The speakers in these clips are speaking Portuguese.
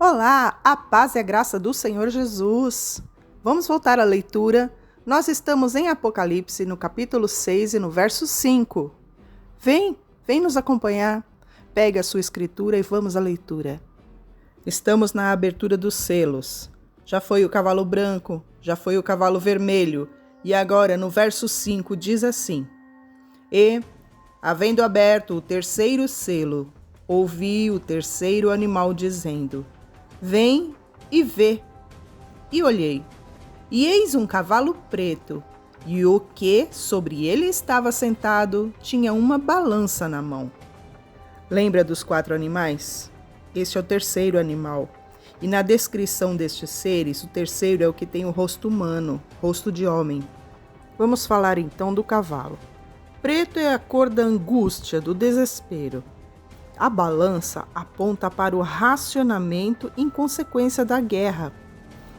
Olá, a paz e a graça do Senhor Jesus. Vamos voltar à leitura. Nós estamos em Apocalipse, no capítulo 6 e no verso 5. Vem nos acompanhar. Pega a sua escritura e vamos à leitura. Estamos na abertura dos selos. Já foi o cavalo branco, já foi o cavalo vermelho, e agora no verso 5 diz assim: E, havendo aberto o terceiro selo, ouvi o terceiro animal dizendo: Vem e vê. E olhei, e eis um cavalo preto, e o que sobre ele estava sentado tinha uma balança na mão. Lembra dos 4 animais? Este é o terceiro animal. E na descrição destes seres, o terceiro é o que tem o rosto humano, rosto de homem. Vamos falar então do cavalo. Preto é a cor da angústia, do desespero. A balança aponta para o racionamento em consequência da guerra.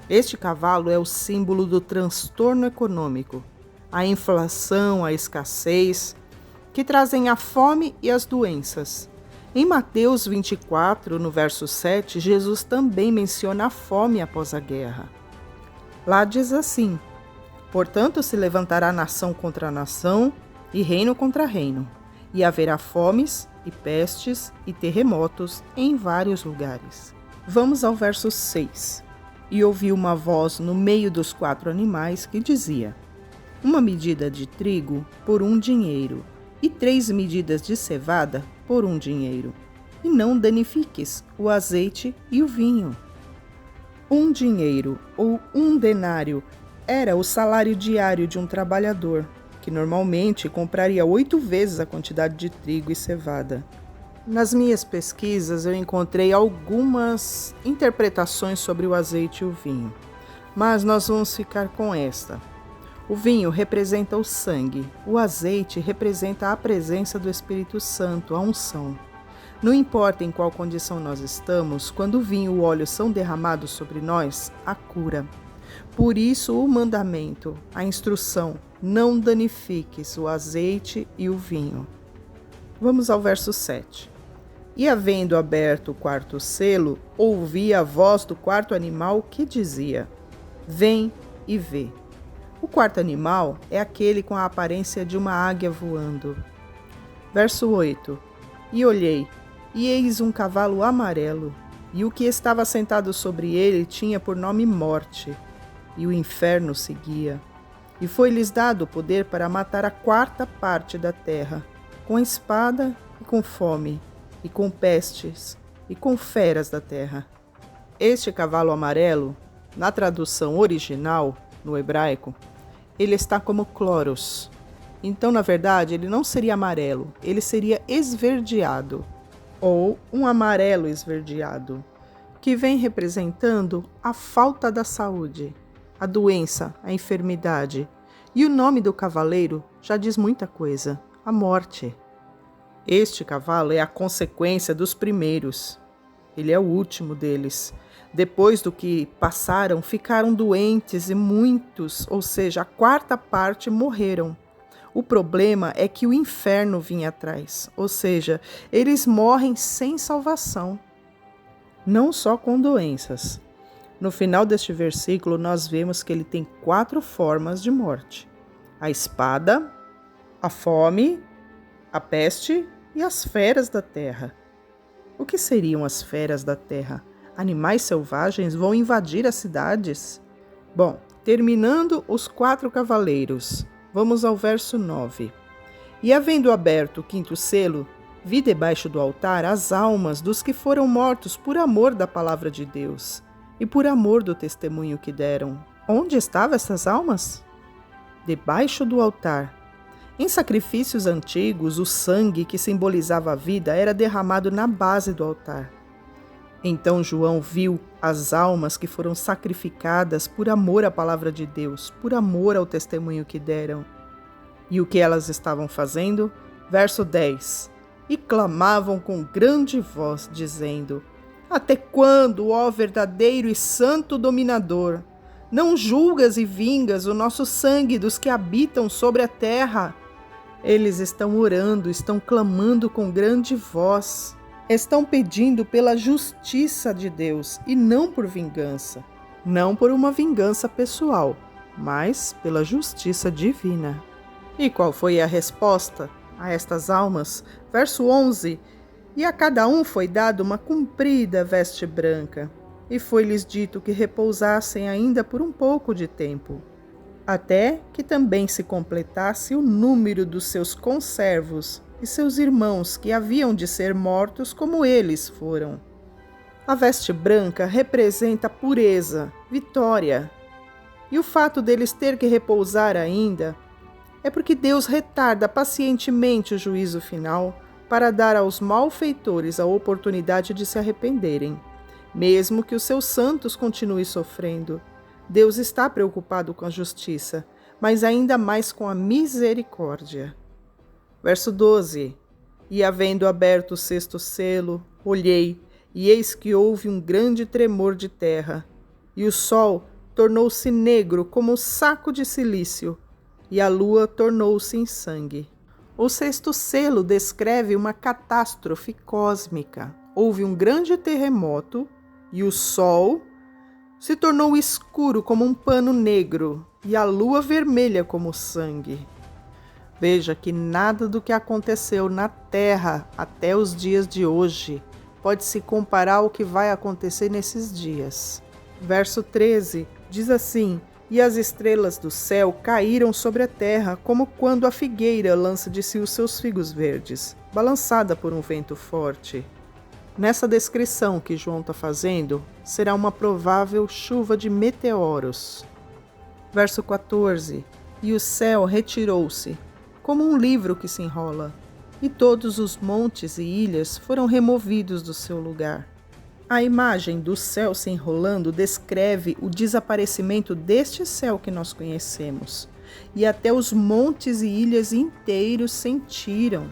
Este cavalo é o símbolo do transtorno econômico, a inflação, a escassez, que trazem a fome e as doenças. Em Mateus 24, no verso 7, Jesus também menciona a fome após a guerra. Lá diz assim: Portanto se levantará nação contra nação e reino contra reino, e haverá fomes e pestes e terremotos em vários lugares. Vamos ao verso 6. E ouvi uma voz no meio dos 4 animais que dizia: Uma medida de trigo por 1 dinheiro, e 3 medidas de cevada por 1 dinheiro. E não danifiques o azeite e o vinho. 1 dinheiro ou 1 denário era o salário diário de um trabalhador, que normalmente compraria 8 vezes a quantidade de trigo e cevada. Nas minhas pesquisas eu encontrei algumas interpretações sobre o azeite e o vinho, mas nós vamos ficar com esta. O vinho representa o sangue, o azeite representa a presença do Espírito Santo, a unção. Não importa em qual condição nós estamos, quando o vinho e o óleo são derramados sobre nós, há cura. Por isso o mandamento, a instrução: não danifiques o azeite e o vinho. Vamos ao verso 7. E havendo aberto o 4º selo, ouvi a voz do 4º animal que dizia: Vem e vê. O 4º animal é aquele com a aparência de uma águia voando. Verso 8. E olhei, e eis um cavalo amarelo, e o que estava sentado sobre ele tinha por nome Morte, e o inferno seguia. E foi-lhes dado o poder para matar a 4ª parte da terra, com espada e com fome, e com pestes, e com feras da terra. Este cavalo amarelo, na tradução original, no hebraico, ele está como cloros. Então, na verdade, ele não seria amarelo, ele seria esverdeado, ou um amarelo esverdeado, que vem representando a falta da saúde, a doença, a enfermidade. E o nome do cavaleiro já diz muita coisa: a morte. Este cavalo é a consequência dos primeiros. Ele é o último deles. Depois do que passaram, ficaram doentes e muitos, ou seja, a 4ª parte morreram. O problema é que o inferno vinha atrás, ou seja, eles morrem sem salvação. Não só com doenças. No final deste versículo, nós vemos que ele tem 4 formas de morte: a espada, a fome, a peste e as feras da terra. O que seriam as feras da terra? Animais selvagens vão invadir as cidades? Bom, terminando os 4 cavaleiros, vamos ao verso 9. E havendo aberto o 5º selo, vi debaixo do altar as almas dos que foram mortos por amor da palavra de Deus e por amor do testemunho que deram. Onde estavam essas almas? Debaixo do altar. Em sacrifícios antigos, o sangue que simbolizava a vida era derramado na base do altar. Então João viu as almas que foram sacrificadas por amor à palavra de Deus, por amor ao testemunho que deram. E o que elas estavam fazendo? Verso 10. E clamavam com grande voz, dizendo: Até quando, ó verdadeiro e santo dominador, não julgas e vingas o nosso sangue dos que habitam sobre a terra? Eles estão orando, estão clamando com grande voz. estão pedindo pela justiça de Deus e não por vingança. Não por uma vingança pessoal, mas pela justiça divina. E qual foi a resposta a estas almas? Verso 11: E a cada um foi dado uma comprida veste branca, e foi-lhes dito que repousassem ainda por um pouco de tempo, até que também se completasse o número dos seus conservos e seus irmãos que haviam de ser mortos como eles foram. A veste branca representa pureza, vitória. E o fato deles ter que repousar ainda é porque Deus retarda pacientemente o juízo final para dar aos malfeitores a oportunidade de se arrependerem. Mesmo que os seus santos continuem sofrendo, Deus está preocupado com a justiça, mas ainda mais com a misericórdia. Verso 12: E havendo aberto o sexto selo, olhei, e eis que houve um grande tremor de terra, e o sol tornou-se negro como um saco de cilício, e a lua tornou-se em sangue. O sexto selo descreve uma catástrofe cósmica. Houve um grande terremoto, e o sol se tornou escuro como um pano negro, e a lua vermelha como sangue. Veja que nada do que aconteceu na Terra até os dias de hoje pode se comparar ao que vai acontecer nesses dias. Verso 13 diz assim: E as estrelas do céu caíram sobre a terra, como quando a figueira lança de si os seus figos verdes, balançada por um vento forte. Nessa descrição que João está fazendo, será uma provável chuva de meteoros. Verso 14: E o céu retirou-se, como um livro que se enrola, e todos os montes e ilhas foram removidos do seu lugar. A imagem do céu se enrolando descreve o desaparecimento deste céu que nós conhecemos, e até os montes e ilhas inteiros sentiram.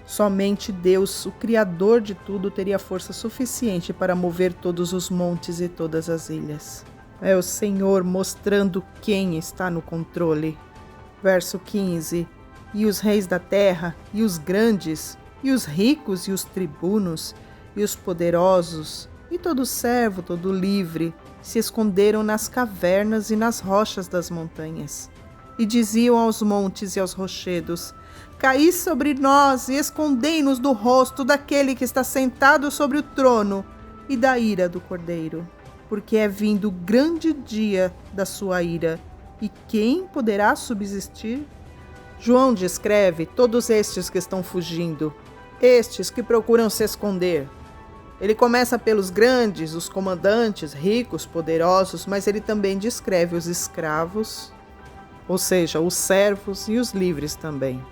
Somente Deus, o Criador de tudo, teria força suficiente para mover todos os montes e todas as ilhas. É o Senhor mostrando quem está no controle. Verso 15: E os reis da terra, e os grandes, e os ricos, e os tribunos, e os poderosos, e todo servo, todo livre, se esconderam nas cavernas e nas rochas das montanhas. E diziam aos montes e aos rochedos: Caí sobre nós e escondei-nos do rosto daquele que está sentado sobre o trono e da ira do Cordeiro, porque é vindo o grande dia da sua ira, e quem poderá subsistir? João descreve todos estes que estão fugindo, estes que procuram se esconder. Ele começa pelos grandes, os comandantes, ricos, poderosos, mas ele também descreve os escravos, ou seja, os servos e os livres também.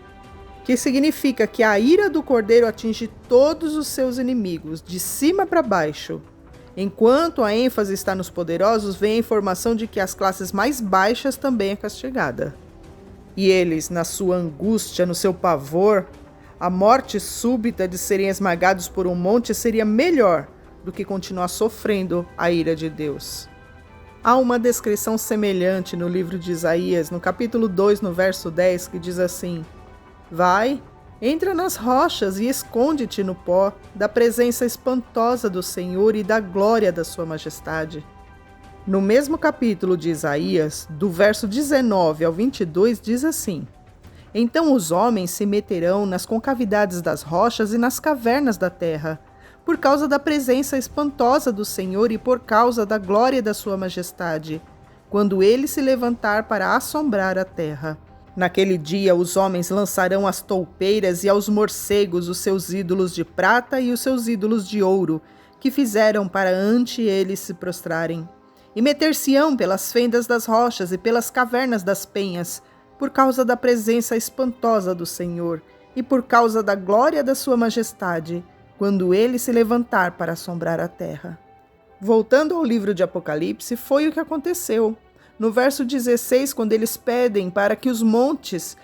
Que significa que a ira do Cordeiro atinge todos os seus inimigos, de cima para baixo. Enquanto a ênfase está nos poderosos, vem a informação de que as classes mais baixas também é castigada. E eles, na sua angústia, no seu pavor, a morte súbita de serem esmagados por um monte seria melhor do que continuar sofrendo a ira de Deus. Há uma descrição semelhante no livro de Isaías, no capítulo 2, no verso 10, que diz assim: Vai, entra nas rochas e esconde-te no pó da presença espantosa do Senhor e da glória da sua majestade. No mesmo capítulo de Isaías, do verso 19 ao 22, diz assim: Então os homens se meterão nas concavidades das rochas e nas cavernas da terra, por causa da presença espantosa do Senhor e por causa da glória da sua majestade, quando ele se levantar para assombrar a terra. Naquele dia os homens lançarão às toupeiras e aos morcegos os seus ídolos de prata e os seus ídolos de ouro, que fizeram para ante eles se prostrarem. E meter-se-ão pelas fendas das rochas e pelas cavernas das penhas, por causa da presença espantosa do Senhor e por causa da glória da sua majestade, quando ele se levantar para assombrar a terra. Voltando ao livro de Apocalipse, foi o que aconteceu. No verso 16, quando eles pedem para que os montes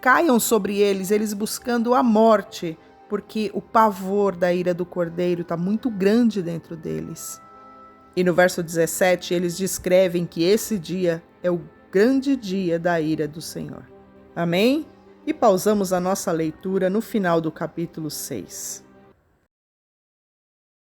caiam sobre eles, eles buscando a morte, porque o pavor da ira do Cordeiro está muito grande dentro deles. E no verso 17, eles descrevem que esse dia é o grande dia da ira do Senhor. Amém? E pausamos a nossa leitura no final do capítulo 6.